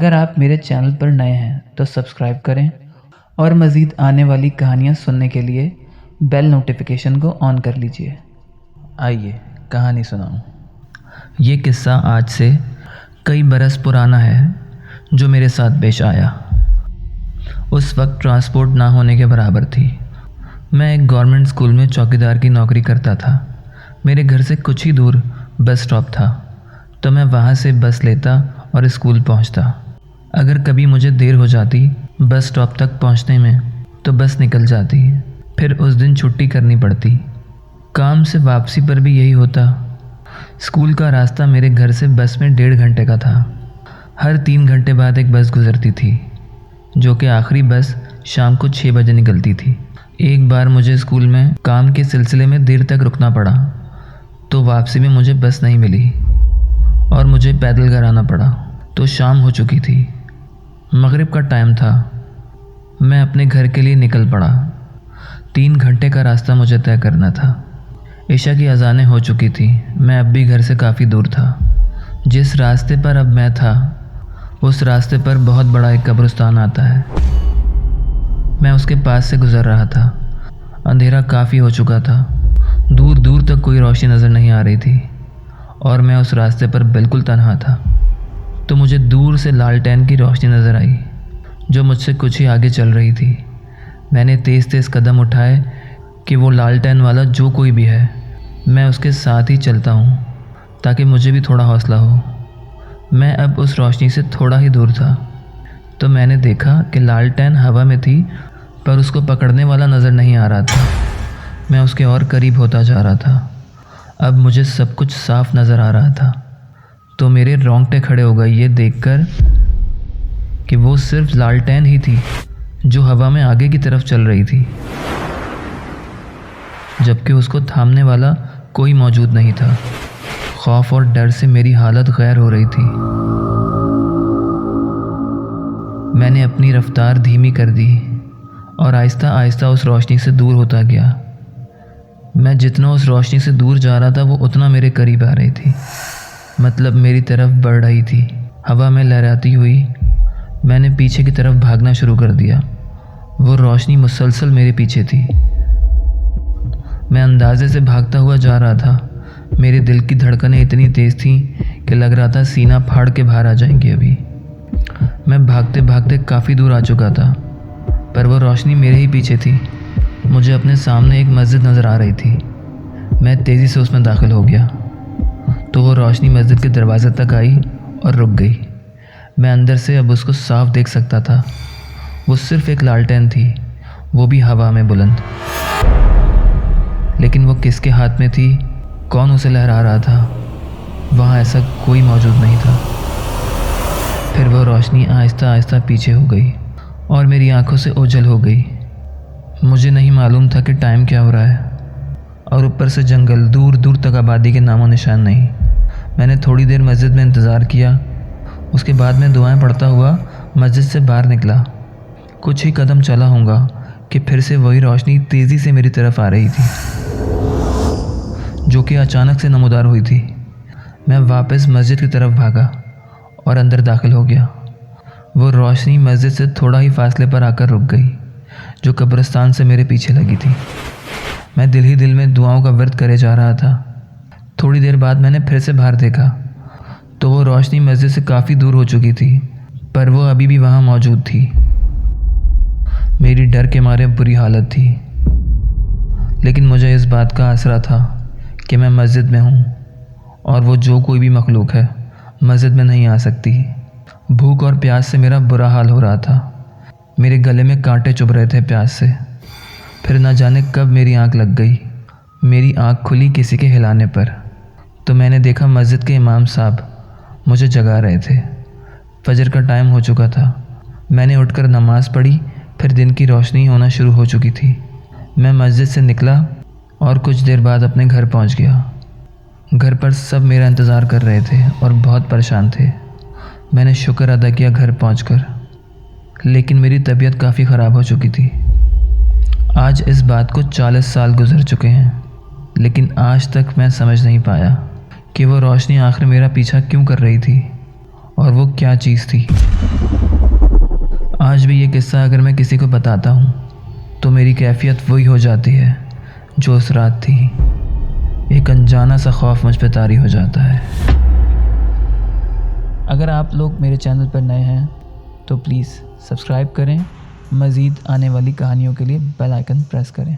अगर आप मेरे चैनल पर नए हैं तो सब्सक्राइब करें और मज़ीद आने वाली कहानियाँ सुनने के लिए बेल नोटिफिकेशन को ऑन कर लीजिए। आइए कहानी सुनाऊं। ये किस्सा आज से कई बरस पुराना है जो मेरे साथ पेश आया। उस वक्त ट्रांसपोर्ट ना होने के बराबर थी। मैं एक गवर्नमेंट स्कूल में चौकीदार की नौकरी करता था। मेरे घर से कुछ ही दूर बस स्टॉप था, तो मैं वहाँ से बस लेता और स्कूल पहुँचता। अगर कभी मुझे देर हो जाती बस स्टॉप तक पहुँचने में तो बस निकल जाती, फिर उस दिन छुट्टी करनी पड़ती। काम से वापसी पर भी यही होता। स्कूल का रास्ता मेरे घर से बस में 1.5 घंटे का था। हर 3 घंटे बाद एक बस गुजरती थी, जो कि आखिरी बस शाम को 6 बजे निकलती थी। एक बार मुझे स्कूल में काम के सिलसिले में देर तक रुकना पड़ा, तो वापसी में मुझे बस नहीं मिली और मुझे पैदल घर आना पड़ा। तो शाम हो चुकी थी, मगरिब का टाइम था। मैं अपने घर के लिए निकल पड़ा। 3 घंटे का रास्ता मुझे तय करना था। इशा की अज़ानें हो चुकी थी। मैं अब भी घर से काफ़ी दूर था। जिस रास्ते पर अब मैं था, उस रास्ते पर बहुत बड़ा एक कब्रिस्तान आता है। मैं उसके पास से गुज़र रहा था। अंधेरा काफ़ी हो चुका था। दूर दूर तक कोई रोशनी नज़र नहीं आ रही थी और मैं उस रास्ते पर बिल्कुल तन्हा था। तो मुझे दूर से लालटेन की रोशनी नज़र आई, जो मुझसे कुछ ही आगे चल रही थी। मैंने तेज़ तेज़ कदम उठाए कि वो लालटेन वाला जो कोई भी है, मैं उसके साथ ही चलता हूँ, ताकि मुझे भी थोड़ा हौसला हो। मैं अब उस रोशनी से थोड़ा ही दूर था, तो मैंने देखा कि लालटेन हवा में थी, पर उसको पकड़ने वाला नज़र नहीं आ रहा था। मैं उसके और करीब होता जा रहा था। अब मुझे सब कुछ साफ नज़र आ रहा था, तो मेरे रोंगटे खड़े हो गए ये देखकर कि वो सिर्फ लालटेन ही थी जो हवा में आगे की तरफ चल रही थी, जबकि उसको थामने वाला कोई मौजूद नहीं था। खौफ और डर से मेरी हालत गैर हो रही थी। मैंने अपनी रफ्तार धीमी कर दी और आहिस्ता आहिस्ता उस रोशनी से दूर होता गया। मैं जितना उस रोशनी से दूर जा रहा था, वो उतना मेरे करीब आ रही थी, मतलब मेरी तरफ बढ़ रही थी। हवा में लहराती हुई मैंने पीछे की तरफ भागना शुरू कर दिया। वो रोशनी मुसलसल मेरे पीछे थी। मैं अंदाजे से भागता हुआ जा रहा था। मेरे दिल की धड़कनें इतनी तेज़ थीं कि लग रहा था सीना फाड़ के बाहर आ जाएंगी अभी। मैं भागते भागते काफ़ी दूर आ चुका था, पर वो रोशनी मेरे ही पीछे थी। मुझे अपने सामने एक मस्जिद नज़र आ रही थी। मैं तेज़ी से उसमें दाखिल हो गया, तो वो रोशनी मस्जिद के दरवाजे तक आई और रुक गई। मैं अंदर से अब उसको साफ देख सकता था। वो सिर्फ एक लालटेन थी, वो भी हवा में बुलंद। लेकिन वो किसके हाथ में थी, कौन उसे लहरा रहा था, वहाँ ऐसा कोई मौजूद नहीं था। फिर वो रोशनी आहिस्ता आहिस्ता पीछे हो गई और मेरी आंखों से ओझल हो गई। मुझे नहीं मालूम था कि टाइम क्या हो रहा है, और ऊपर से जंगल, दूर दूर तक आबादी के नामो निशान नहीं। मैंने थोड़ी देर मस्जिद में इंतज़ार किया। उसके बाद मैं दुआएं पढ़ता हुआ मस्जिद से बाहर निकला। कुछ ही कदम चला होगा कि फिर से वही रोशनी तेज़ी से मेरी तरफ आ रही थी, जो कि अचानक से नमूदार हुई थी। मैं वापस मस्जिद की तरफ भागा और अंदर दाखिल हो गया। वो रोशनी मस्जिद से थोड़ा ही फासले पर आकर रुक गई, जो कब्रिस्तान से मेरे पीछे लगी थी। मैं दिल ही दिल में दुआओं का व्रत करे जा रहा था। थोड़ी देर बाद मैंने फिर से बाहर देखा, तो वो रोशनी मस्जिद से काफ़ी दूर हो चुकी थी, पर वो अभी भी वहाँ मौजूद थी। मेरी डर के मारे बुरी हालत थी, लेकिन मुझे इस बात का आसरा था कि मैं मस्जिद में हूँ और वो जो कोई भी मखलूक है मस्जिद में नहीं आ सकती। भूख और प्यास से मेरा बुरा हाल हो रहा था। मेरे गले में कांटे चुभ रहे थे प्यास से। फिर न जाने कब मेरी आंख लग गई। मेरी आंख खुली किसी के हिलाने पर, तो मैंने देखा मस्जिद के इमाम साहब मुझे जगा रहे थे। फजर का टाइम हो चुका था। मैंने उठकर नमाज़ पढ़ी। फिर दिन की रोशनी होना शुरू हो चुकी थी। मैं मस्जिद से निकला और कुछ देर बाद अपने घर पहुंच गया। घर पर सब मेरा इंतज़ार कर रहे थे और बहुत परेशान थे। मैंने शुक्र अदा किया घर पहुंचकर, लेकिन मेरी तबीयत काफ़ी ख़राब हो चुकी थी। आज इस बात को 40 साल गुजर चुके हैं, लेकिन आज तक मैं समझ नहीं पाया कि वो रोशनी आखिर मेरा पीछा क्यों कर रही थी और वो क्या चीज़ थी। आज भी ये किस्सा अगर मैं किसी को बताता हूँ तो मेरी कैफियत वही हो जाती है जो उस रात थी। एक अनजाना सा खौफ मुझ पे तारी हो जाता है। अगर आप लोग मेरे चैनल पर नए हैं तो प्लीज़ सब्सक्राइब करें। मज़ीद आने वाली कहानियों के लिए बेल आइकन प्रेस करें।